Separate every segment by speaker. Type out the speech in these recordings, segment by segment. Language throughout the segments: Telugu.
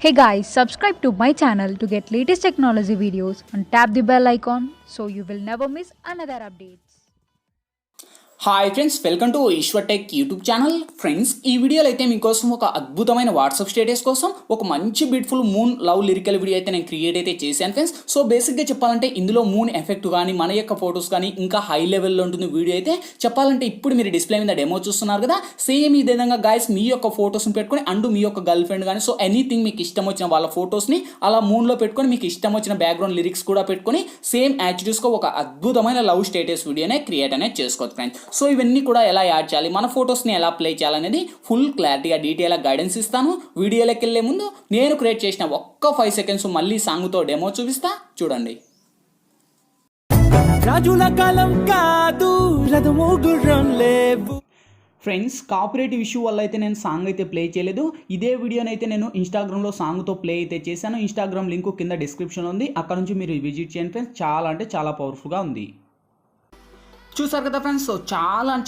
Speaker 1: Hey guys, subscribe to my channel to get latest technology videos and tap the bell icon so you will never miss another updates.
Speaker 2: Hi friends, welcome to Eshwar tech YouTube channel. Friends, ఈ వీడియోలో అయితే మీకోసం ఒక అద్భుతమైన వాట్సాప్ స్టేటస్ కోసం ఒక మంచి beautiful moon love lyrical video అయితే నేను క్రియేట్ అయితే చేశాను ఫ్రెండ్స్. సో బేసిక్గా చెప్పాలంటే ఇందులో మూన్ ఎఫెక్ట్ కానీ మన యొక్క ఫొటోస్ కానీ ఇంకా హై లెవెల్లో ఉంటుంది వీడియో అయితే. చెప్పాలంటే ఇప్పుడు మీరు డిస్ప్లే మీద డెమో చూస్తున్నారు కదా, సేమ్ ఈ విధంగా గాయస్ మీ యొక్క ఫొటోస్ని పెట్టుకొని అండ్ మీ యొక్క గర్ల్ ఫ్రెండ్ కానీ సో ఎనీథింగ్ మీకు ఇష్టం వచ్చిన వాళ్ళ ఫొటోస్ని అలా మూన్లో పెట్టుకొని మీకు ఇష్టం వచ్చిన బ్యాక్గ్రౌండ్ లిరిక్స్ కూడా పెట్టుకొని సేమ్ యాక్చువల్స్గా ఒక అద్భుతమైన లవ్ స్టేటస్ వీడియోనే క్రియేట్ అనేది చేసుకోవచ్చు ఫ్రెండ్స్. సో ఇవన్నీ కూడా ఎలా యాడ్ చేయాలి, మన ఫొటోస్ని ఎలా ప్లే చేయాలనేది ఫుల్ క్లారిటీగా డీటెయిల్గా గైడెన్స్ ఇస్తాను. వీడియోలోకి వెళ్ళే ముందు నేను క్రియేట్ చేసిన ఒక్క 5 సెకండ్స్ మళ్ళీ సాంగ్తో డెమో చూపిస్తా, చూడండి. ఫ్రెండ్స్, కాపీరైట్ ఇష్యూ వల్ల అయితే నేను సాంగ్ అయితే ప్లే చేయలేదు. ఇదే వీడియోని అయితే నేను ఇన్స్టాగ్రామ్లో సాంగ్తో ప్లే అయితే చేశాను. ఇన్స్టాగ్రామ్ లింక్ కింద డిస్క్రిప్షన్లో ఉంది, అక్కడ నుంచి మీరు విజిట్ చేయండి ఫ్రెండ్స్. చాలా అంటే చాలా పవర్ఫుల్గా ఉంది. చూసారు కదా ఫ్రెండ్స్, సో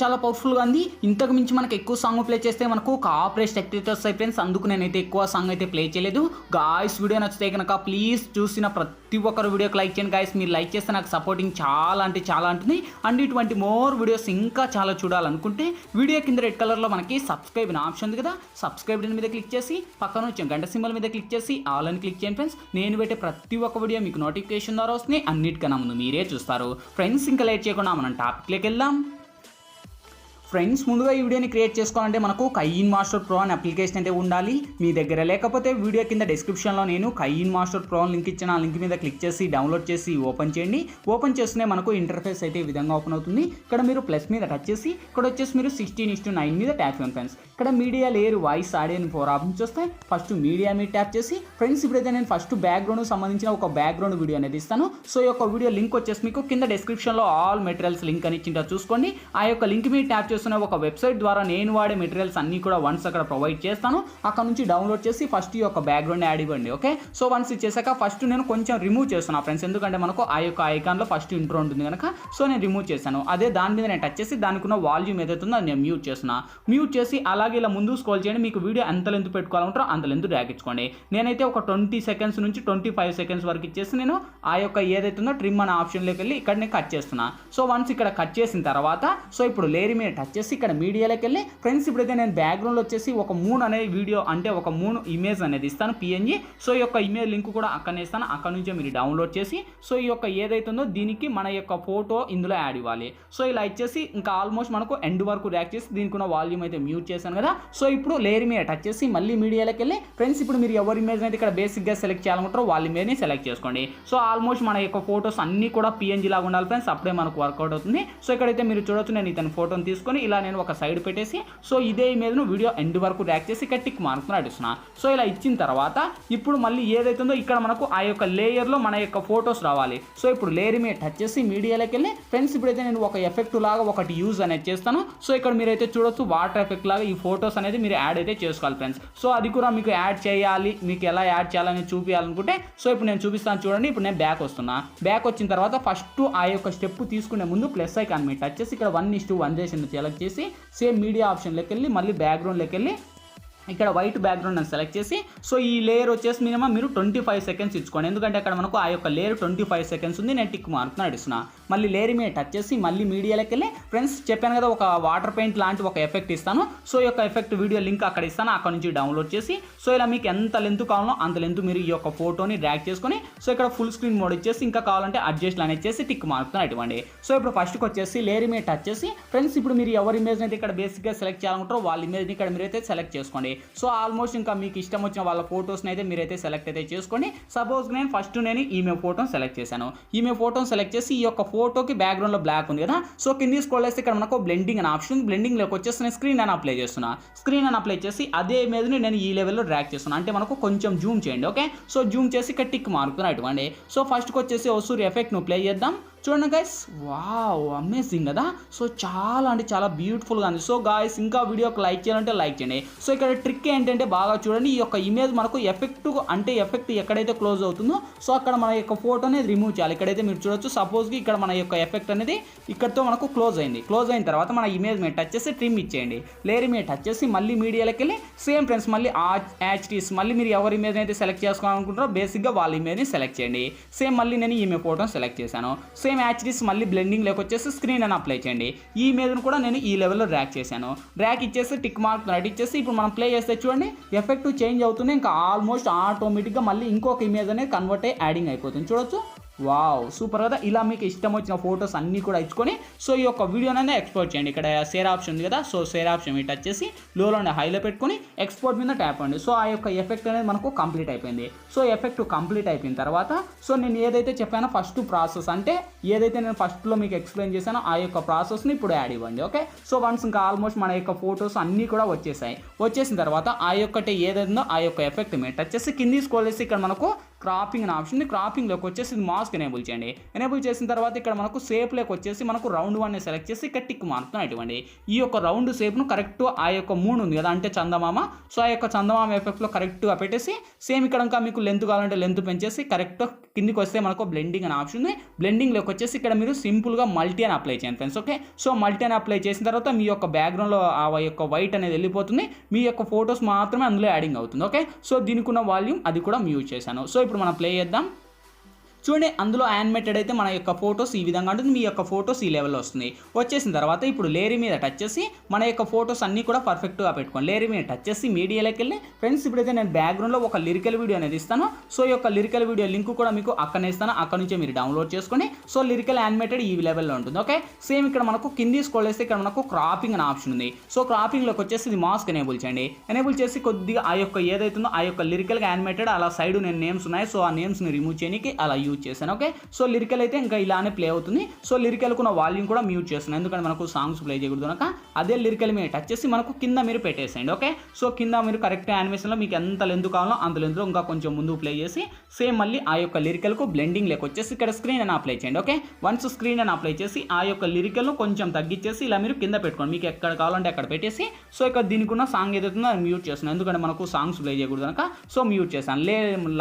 Speaker 2: చాలా పవర్ఫుల్గా ఉంది. ఇంతకు మించి మనకు ఎక్కువ సాంగ్ ప్లే చేస్తే మనకు కాపీరైట్ స్ట్రైక్ వస్తాయి ఫ్రెండ్స్. అందుకు నేనైతే ఎక్కువ సాంగ్ అయితే ప్లే చేయలేదు. గాయస్, వీడియో నచ్చితే కనుక ప్లీజ్ చూసిన ప్రతి ఒక్కరు వీడియోకి లైక్ చేయండి గాయస్. మీరు లైక్ చేస్తే నాకు సపోర్టింగ్ చాలా అంటే చాలా ఉంటుంది. అండ్ ఇటువంటి మోర్ వీడియోస్ ఇంకా చాలా చూడాలనుకుంటే వీడియో కింద రెడ్ కలర్లో మనకి సబ్స్క్రైబ్ అనే ఆప్షన్ ఉంది కదా, సబ్స్క్రైబ్ మీద క్లిక్ చేసి పక్కన వచ్చే గంట సింబల్ మీద క్లిక్ చేసి ఆల్ అని క్లిక్ చేయండి ఫ్రెండ్స్. నేను పెట్టే ప్రతి ఒక్క వీడియో మీకు నోటిఫికేషన్ ద్వారా వస్తుంది, అన్నిటికన్నా ముందు మీరే చూస్తారు ఫ్రెండ్స్. ఇంకా లేట్ చేయకుండా మనం టాపిక్లోకి వెళ్దాం. ఫ్రెండ్స్, ముందుగా ఈ వీడియోని క్రియేట్ చేసుకోవాలంటే మనకు kinemaster Pro అనే అప్లికేషన్ అయితే ఉండాలి మీ దగ్గర. లేకపోతే వీడియో కింద డిస్క్రిప్షన్లో నేను kinemaster Pro లింక్ ఇచ్చిన ఆ లింక్ మీద క్లిక్ చేసి డౌన్లోడ్ చేసి ఓపెన్ చేయండి. ఓపెన్ చేస్తేనే మనకు ఇంటర్ఫేస్ అయితే ఈ విధంగా ఓపెన్ అవుతుంది. ఇక్కడ మీరు ప్లస్ మీద టచ్ చేసి ఇక్కడ వచ్చేసి మీరు 16:9 మీద ట్యాప్ చేయండి ఫ్రెండ్స్. ఇక్కడ media layer, voice, audio 4 options వస్తాయి. ఫస్ట్ మీడియా మీద ట్యాప్ చేసి ఫ్రెండ్స్ ఇప్పుడైతే నేను ఫస్ట్ బ్యాక్గ్రౌండ్ సంబంధించిన ఒక బ్యాక్గ్రౌండ్ వీడియో అనేది ఇస్తాను. సో ఈ యొక్క వీడియో లింక్ వచ్చేసి మీకు కింద డిస్క్రిప్షన్లో ఆల్ మెటీరియల్స్ లింక్ అని ఇచ్చింటో చూసుకోండి. ఆ యొక్క లింక్ మీద ట్యాప్ చేస్తున్న ఒక వెబ్సైట్ ద్వారా నేను వాడే మెటీరియల్స్ అన్ని కూడా వన్స్ అక్కడ ప్రొవైడ్ చేస్తాను. అక్కడ నుంచి డౌన్లోడ్ చేసి ఫస్ట్ ఈ యొక్క బ్యాక్గ్రౌండ్ యాడ్ ఇవ్వండి. ఓకే, సో వన్స్ ఇచ్చేసాక ఫస్ట్ నేను కొంచెం రిమూవ్ చేస్తున్నాను ఫ్రెండ్స్, ఎందుకంటే మనకు ఆ యొక్క ఐకాన్లో ఫస్ట్ ఇంట్రో ఉంటుంది కనుక. సో నేను రిమూవ్ చేశాను. అదే దాని మీద నేను టచ్ చేసి దానికి ఉన్న వాల్యూమ్ ఏదైతే ఉందో అది నేను మ్యూట్ చేస్తున్నా. మ్యూట్ చేసి అలాగే ఇలా ముందు స్క్రోల్ చేయండి. మీకు వీడియో ఎంత లెంత్ పెట్టుకోవాలంటారో అంత లెంత్ డ్రాగ్ ఇచ్చుకోండి. నేనైతే ఒక 20 సెకండ్స్ నుంచి 25 సెకండ్స్ వరకు ఇచ్చేసి నేను ఆ యొక్క ఏదైతే ఉందో ట్రిమ్ అనే ఆప్షన్లోకి వెళ్ళి ఇక్కడ నేను కట్ చేస్తున్నా. సో వన్స్ ఇక్కడ కట్ చేసిన తర్వాత సో ఇప్పుడు లేయర్ మీద టచ్ చేసి ఇక్కడ మీడియాలోకి వెళ్ళి ఫ్రెండ్స్ ఇప్పుడైతే నేను బ్యాక్గ్రౌండ్లో వచ్చేసి ఒక మూన్ అనే వీడియో అంటే ఒక మూన్ ఇమేజ్ అనేది ఇస్తాను, PNG. సో ఈ యొక్క ఇమేజ్ లింక్ కూడా అక్కడనే ఇస్తాను. అక్కడ నుంచి మీరు డౌన్లోడ్ చేసి సో ఈ యొక్క ఏదైతే ఉందో దీనికి మన యొక్క ఫోటో ఇందులో యాడ్ ఇవ్వాలి. సో ఇలా ఇచ్చేసి ఇంకా ఆల్మోస్ట్ మనకు ఎండ్ వరకు ర్యాక్ చేసి దీనికి ఉన్న వాల్యూమ్ అయితే మ్యూట్ చేశాను కదా. సో ఇప్పుడు లేయర్ మీద టచ్ చేసి మళ్ళీ మీడియాలోకి వెళ్ళి ఫ్రెండ్స్ ఇప్పుడు మీరు ఎవరి ఇమేజ్ అయితే ఇక్కడ బేసిక్గా సెలెక్ట్ చేయాలనుకుంటారో వాళ్ళ ఇమేజ్ని సెలెక్ట్ చేసుకోండి. సో ఆల్మోస్ట్ మన యొక్క ఫోటోస్ అన్నీ కూడా PNG లాగా ఉండాలి ఫ్రెండ్స్, అప్పుడే మనకు వర్కౌట్ అవుతుంది. సో ఇక్కడైతే మీరు చూడొచ్చు, నేను ఇతని ఫోటోని తీసుకొని ఇలా నేను ఒక సైడ్ పెట్టేసి సో ఇదే ఇమేజ్ను వీడియో ఎండ్ వరకు ర్యాక్ చేసి ఇక్కడ టిక్ మార్క్ను అడుగుతున్నా. సో ఇలా ఇచ్చిన తర్వాత ఇప్పుడు మళ్ళీ ఏదైతే ఉందో ఇక్కడ మనకు ఆ యొక్క లేయర్లో మన యొక్క ఫొటోస్ రావాలి. సో ఇప్పుడు లేయర్ మీద టచ్ చేసి మీడియాలోకి వెళ్ళి ఫ్రెండ్స్ ఇప్పుడైతే నేను ఒక ఎఫెక్ట్ లాగా ఒకటి యూజ్ అనేది చేస్తాను. సో ఇక్కడ మీరైతే చూడొచ్చు వాటర్ ఎఫెక్ట్ లాగా ఈ ఫొటోస్ అనేది మీరు యాడ్ అయితే చేసుకోవాలి ఫ్రెండ్స్. సో అది కూడా మీకు యాడ్ చేయాలి, మీకు ఎలా యాడ్ చేయాలని చూపించాలనుకుంటే సో ఇప్పుడు నేను చూపిస్తాను చూడండి. ఇప్పుడు నేను బ్యాక్ వస్తున్నా. బ్యాక్ వచ్చిన తర్వాత ఫస్ట్ ఆ యొక్క స్టెప్ తీసుకునే ముందు ప్లస్ ఐకాన్ మీద టచ్ చేసి ఇక్కడ 1:1 సెలెక్ట్ చేసి సేమ్ మీడియా ఆప్షన్లోకి వెళ్ళి మళ్ళీ బ్యాక్గ్రౌండ్లోకి వెళ్ళి ఇక్కడ వైట్ బ్యాక్గ్రౌండ్ అని సెలెక్ట్ చేసి సో ఈ లేయర్ వచ్చేసి మినిమం మీరు 25 సెకండ్స్ ఇచ్చుకోండి, ఎందుకంటే అక్కడ మనకు ఆ యొక్క లేయర్ 25 సెకండ్స్ ఉంది. నేను టిక్ మార్క్ను అడుగుతున్నా. మళ్ళీ లేయర్ మీద టచ్ చేసి మళ్ళీ మీడియాలోకి వెళ్ళి ఫ్రెండ్స్ చెప్పాను కదా ఒక వాటర్ పెయింట్ లాంటి ఒక ఎఫెక్ట్ ఇస్తాను. సో ఈ యొక్క ఎఫెక్ట్ వీడియో లింక్ అక్కడ ఇస్తాను, అక్కడ నుంచి డౌన్లోడ్ చేసి సో ఇలా మీకు ఎంత లెంత్ కావాలో అంత లెంత్ మీరు ఈ యొక్క ఫోటోని డ్రాగ్ చేసుకొని సో ఇక్కడ ఫుల్ స్క్రీన్ మోడ్ ఇచ్చేసి ఇంకా కావాలంటే అడ్జస్ట్ అనేది చేసి టిక్ మార్క్ను అటువంటి. సో ఇప్పుడు ఫస్ట్కి వచ్చేసి లేయర్ మీద టచ్ చేసి ఫ్రెండ్స్ ఇప్పుడు మీరు ఎవరి ఇమేజ్ అయితే ఇక్కడ బేసిక్గా సెలెక్ట్ చేయాలనుకుంటారో వాళ్ళ ఇమేజ్ని ఇక్కడ మీరైతే సెలెక్ట్ చేసుకోండి. సో ఆల్మోస్ట్ ఇంకా మీకు ఇష్టం వచ్చిన వాళ్ళ ఫోటోస్ని అయితే మీరైతే సెలెక్ట్ అయితే చేసుకోండి. సపోజ్ నేను ఫస్ట్ నేను ఈమె ఫోటోని సెలెక్ట్ చేశాను. ఈమె ఫోటోని సెలెక్ట్ చేసి ఈ యొక్క ఫోటోకి బ్యాక్గ్రౌండ్లో బ్లాక్ ఉంది కదా. సో కింది స్క్రోల్ చేస్తే ఇక్కడ మనకు బ్లెండింగ్ అనే ఆప్షన్, బ్లెండింగ్లోకి వచ్చేసి నేను స్క్రీన్ అని అప్లై చేస్తున్నా. స్క్రీన్ అని అప్లై చేసి అదే ఇమేజ్ని నేను ఈ లెవెల్లో డ్రాగ్ చేస్తున్నాను. అంటే మనకు కొంచెం జూమ్ చేయండి. ఓకే, సో జూమ్ చేసి ఇక్కడ టిక్ మార్కుని అటువంటి. సో ఫస్ట్కి వచ్చేసి ఒసూరి ఎఫెక్ట్ నువ్వు ప్లే చేద్దాం. చూడండి గైస్, వావ్ అమేజింగ్ కదా. సో చాలా అంటే చాలా బ్యూటిఫుల్గా ఉంది. సో గాయస్ ఇంకా వీడియోకి లైక్ చేయాలంటే లైక్ చేయండి. సో ఇక్కడ ట్రిక్ ఏంటంటే బాగా చూడండి, ఈ యొక్క ఇమేజ్ మనకు ఎఫెక్ట్ ఎక్కడైతే క్లోజ్ అవుతుందో సో అక్కడ మన యొక్క ఫోటో అనేది రిమూవ్ చేయాలి. ఇక్కడైతే మీరు చూడొచ్చు, సపోజ్కి ఇక్కడ మన యొక్క ఎఫెక్ట్ అనేది ఇక్కడతో మనకు క్లోజ్ అయిన తర్వాత మన ఇమేజ్ మీద టచ్ చేసి ట్రిమ్ ఇచ్చేయండి. లేయర్ మీద టచ్ చేసి మళ్ళీ మీడియాలోకి వెళ్ళి సేమ్ ఫ్రెండ్స్ మళ్ళీ యాచ్టీస్ మళ్ళీ మీరు ఎవరి ఇమేజ్ అయితే సెలెక్ట్ చేసుకోవాలనుకుంటారో బేసిక్గా వాళ్ళ ఇమేజ్ని సెలెక్ట్ చేయండి. సేమ్ మళ్ళీ నేను ఈమె ఫోటోని సెలెక్ట్ చేశాను. సేమ్ యాచ్టీస్ మళ్ళీ బ్లెండింగ్లోకి వచ్చేసి స్క్రీన్ అని అప్లై చేయండి. ఈ ఇమేజ్ని కూడా నేను ఈ లెవెల్లో డ్రాగ్ చేశాను. డ్రాగ్ ఇచ్చేసి టిక్ మార్క్ రైట్ ఇచ్చేసి ఇప్పుడు మనం ప్లే చేస్తే చూడండి ఎఫెక్ట్ చేంజ్ అవుతుంది. ఇంకా ఆల్మోస్ట్ ఆటోమేటిక్గా మళ్ళీ ఇంకొక ఇమేజ్ అనేది కన్వర్ట్ అయ్యి యాడింగ్ అయిపోతుంది. చూడొచ్చు, వావ్ సూపర్ కదా. ఇలా మీకు ఇష్టం వచ్చిన ఫొటోస్ అన్నీ కూడా ఇచ్చుకొని సో ఈ యొక్క వీడియోనైనా ఎక్స్పోర్ట్ చేయండి. ఇక్కడ షేర్ ఆప్షన్ ఉంది కదా, సో షేర్ ఆప్షన్ మీద టచ్ చేసి లోలోనే హైలో పెట్టుకొని ఎక్స్పోర్ట్ మీద ట్యాప్ అండి. సో ఆ యొక్క ఎఫెక్ట్ అనేది మనకు కంప్లీట్ అయిపోయింది. సో ఎఫెక్ట్ కంప్లీట్ అయిపోయిన తర్వాత సో నేను ఏదైతే చెప్పానో ఫస్ట్ ప్రాసెస్ అంటే ఏదైతే నేను ఫస్ట్లో మీకు ఎక్స్ప్లెయిన్ చేశానో ఆ యొక్క ప్రాసెస్ని ఇప్పుడు యాడ్ ఇవ్వండి. ఓకే, సో వన్స్ ఇంకా ఆల్మోస్ట్ మన యొక్క ఫొటోస్ అన్నీ కూడా వచ్చేసిన తర్వాత ఆ యొక్కటి ఏదైందో ఆ యొక్క ఎఫెక్ట్ మీద టచ్ చేసి కింది స్క్రోల్ చేసి ఇక్కడ మనకు క్రాపింగ్ అని ఆప్షన్ ఉంది. క్రాపింగ్లోకి వచ్చేసి మాస్క్ ఎనేబుల్ చేయండి. ఎనేబుల్ చేసిన తర్వాత ఇక్కడ మనకు షేప్లోకి వచ్చేసి మనకు రౌండ్ 1ని సెలెక్ట్ చేసి ఇక్కడ టిక్ మార్క్తో ఇవ్వండి. ఈ యొక్క రౌండ్ షేప్ను కరెక్ట్ ఆ యొక్క 3 ఉంది కదా అంటే చందమామ, సో ఆ యొక్క చందమామ ఎఫెక్ట్లో కరెక్ట్గా పెట్టేసి సేమ్ ఇక్కడ ఇంకా మీకు లెంత్ కావాలంటే లెంత్ పెంచేసి కరెక్ట్ కిందికి వస్తే మనకు బ్లెండింగ్ అని ఆప్షన్ ఉంది. బ్లెండింగ్లోకి వచ్చేసి ఇక్కడ మీరు సింపుల్గా మల్టీ అని అప్లై చేయండి ఫ్రెండ్స్. ఓకే, సో మల్టీ అని అప్లై చేసిన తర్వాత మీ యొక్క బ్యాక్గ్రౌండ్లో ఆ యొక్క వైట్ అనేది వెళ్ళిపోతుంది. మీ యొక్క ఫొటోస్ మాత్రమే అందులో యాడింగ్ అవుతుంది. ఓకే, సో దీనికి ఉన్న వాల్యూమ్ అది కూడా మ్యూట్ చేశాను. సో ఇప్పుడు మనం ప్లే చేద్దాం. చూడండి అందులో యానిమేటెడ్ అయితే మన యొక్క ఫొటోస్ ఈ విధంగా ఉంటుంది. మీ యొక్క ఫొటోస్ ఈ లెవెల్లో వస్తుంది. వచ్చేసిన తర్వాత ఇప్పుడు లేయర్ మీద టచ్ చేసి మన యొక్క ఫొటోస్ అన్నీ కూడా పర్ఫెక్ట్గా పెట్టుకోండి. లేయర్ మీద టచ్ చేసి మీడియాలోకి వెళ్ళి ఫ్రెండ్స్ ఇప్పుడైతే నేను బ్యాక్గ్రౌండ్లో ఒక లిరికల్ వీడియో అనేది ఇస్తాను. సో ఈ యొక్క లిరికల్ వీడియో లింక్ కూడా మీకు అక్కడనే ఇస్తాను. అక్కడ నుంచే మీరు డౌన్లోడ్ చేసుకొని సో లిరికల్ యానిమేటెడ్ ఈ లెవెల్లో ఉంటుంది. ఓకే, సేమ్ ఇక్కడ మనకు కింది స్క్రోల్ చేస్తే ఇక్కడ మనకు క్రాపింగ్ అనే ఆప్షన్ ఉంది. సో క్రాపింగ్లోకి వచ్చేసి ఇది మాస్క్ ఎనేబుల్ చేయండి. ఎనేబుల్ చేసి కొద్దిగా ఆ యొక్క ఏదైతుందో ఆ యొక్క లిరికల్గా యానిమేటెడ్ అలా సైడ్ నేను నేమ్స్ ఉన్నాయి. సో ఆ నేమ్స్ని రిమూవ్ చేయడానికి అలా యూజ్ చేశాను. ఓకే, సో లిరికల్ అయితే ఇంకా ఇలానే ప్లే అవుతుంది. సో లిరికల్కు ఉన్న వాల్యూమ్ కూడా మ్యూట్ చేస్తున్నాను ఎందుకంటే మనకు సాంగ్స్ ప్లే చేయకూడదు కనుక. అదే లిరికల్ మీద టచ్ చేసి మనకు కింద మీరు పెట్టేసేయండి. ఓకే, సో కింద మీరు కరెక్ట్ యానిమేషన్లో మీకు ఎంత లెంత్ కావాలో అంత లెంత్లో ఇంకా కొంచెం ముందు ప్లే చేసి సేమ్ మళ్ళీ ఆ యొక్క లిరికల్కు బ్లెండింగ్ లేక వచ్చేసి ఇక్కడ స్క్రీన్ అని అప్లై చేయండి. ఓకే, వన్స్ స్క్రీన్ అని అప్లై చేసి ఆ యొక్క లిరికల్ను కొంచెం తగ్గించేసి ఇలా మీరు కింద పెట్టుకోండి. మీకు ఎక్కడ కావాలంటే అక్కడ పెట్టేసి సో ఇక్కడ దీనికి ఉన్న సాంగ్ ఏదైతుందో అది మ్యూట్ చేస్తున్నాను ఎందుకంటే మనకు సాంగ్స్ ప్లే చేయకూడదు కనుక. సో మ్యూట్ చేశాను.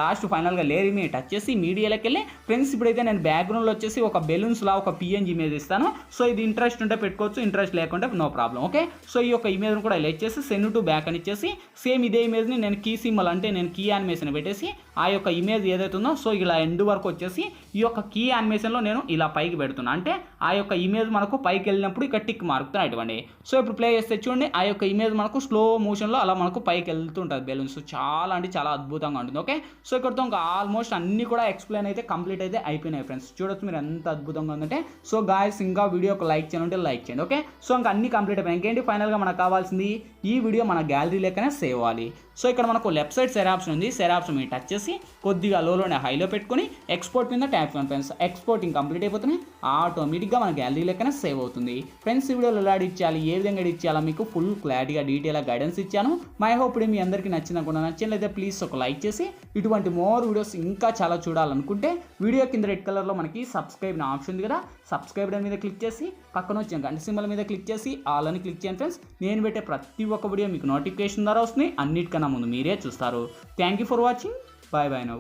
Speaker 2: లాస్ట్ ఫైనల్గా లేయర్ మీద టచ్ చేసి మీడియాలోకి వెళ్ళి ఫ్రెండ్స్ ఇప్పుడైతే నేను బ్యాక్గ్రౌండ్లో వచ్చేసి ఒక బెలూన్స్ లా ఒక పిఎన్జీ ఇమేజ్ ఇస్తాను. సో ఇది ఇంట్రెస్ట్ ఉంటే పెట్టుకోవచ్చు, ఇంట్రెస్ట్ లేకుంటే నో ప్రాబ్లం. ఓకే, సో ఈ యొక్క ఇమేజ్ని కూడా ఇలా ఇచ్చేసి సెండ్ టు బ్యాక్ అని ఇచ్చేసి సేమ్ ఇదే ఇమేజ్ని నేను కీ సింబల్ అంటే నేను కీ యానిమేషన్ పెట్టేసి ఆ యొక్క ఇమేజ్ ఏదైతే ఉందో సో ఇలా ఎండ్ వరకు వచ్చేసి ఈ యొక్క కీ యానిమేషన్లో నేను ఇలా పైకి పెడుతున్నాను. అంటే ఆ యొక్క ఇమేజ్ మనకు పైకి వెళ్ళినప్పుడు ఇక్కడ టిక్ మార్కుతో ఇవ్వండి. సో ఇప్పుడు ప్లే చేస్తే చూడండి ఆ యొక్క ఇమేజ్ మనకు స్లో మోషన్లో అలా మనకు పైకి వెళ్తుంటుంది బెలూన్స్. చాలా అంటే చాలా అద్భుతంగా ఉంటుంది. ఓకే, సో ఇక్కడతో ఇంకా ఆల్మోస్ట్ అన్ని కూడా ఎక్స్ప్లెయిన్ అయితే కంప్లీట్ అయితే అయిపోయినాయి ఫ్రెండ్స్. చూడొచ్చు మీరు ఎంత అద్భుతంగా ఉందంటే. సో గాయస్ ఇంకా వీడియోకి లైక్ చేయాలంటే లైక్ చేయండి. ఓకే, సో ఇంకా అన్ని కంప్లీట్ అయిపోయాయి. ఇంకేంటి ఫైనల్గా మనకు కావాల్సింది ఈ వీడియో మన గ్యాలరీ లెక్కనే సేవ్ అవ్వాలి. సో ఇక్కడ మనకు లెఫ్ట్ సైడ్ షేర్ ఆప్షన్ ఉంది. షేర్ ఆప్షన్ మీద టచ్ చేసి కొద్దిగా లోలోనే హైలో పెట్టుకొని ఎక్స్పోర్ట్ మీద ట్యాప్ చేయండి ఫ్రెండ్స్. ఎక్స్పోర్టింగ్ కంప్లీట్ అయిపోతుంది. ఆటోమేటిక్గా మన గ్యాలరీ లెక్కనే సేవ్ అవుతుంది. ఫ్రెండ్స్ ఈ వీడియోలో ఎలా ఎడిట్ చేయాలి, ఏ విధంగా ఎడిట్ చేయాలో మీకు ఫుల్ క్లారిటీగా డీటెయిల్గా గైడెన్స్ ఇచ్చాను. మై హోప్ ఇప్పుడు మీ అందరికీ నచ్చినకుండా నచ్చినట్లయితే ప్లీజ్ ఒక లైక్ చేసి ఇటువంటి మోర్ వీడియోస్ ఇంకా చాలా చూడాలనుకుంటే వీడియో కింద రెడ్ కలర్లో మనకి సబ్స్క్రైబ్ ఆప్షన్ ఉంది కదా, సబ్స్క్రైబ్ మీద క్లిక్ చేసి పక్కన వచ్చిన గంట సింబల్ మీద క్లిక్ చేసి ఆల్ అని క్లిక్ చేయండి ఫ్రెండ్స్. నేను పెట్టే ప్రతి ఒక్క వీడియో మీకు నోటిఫికేషన్ ద్వారా వస్తుంది. అన్నిటికన్నా ముందు మీరే చూస్తారు. Thank you for watching. Bye bye now.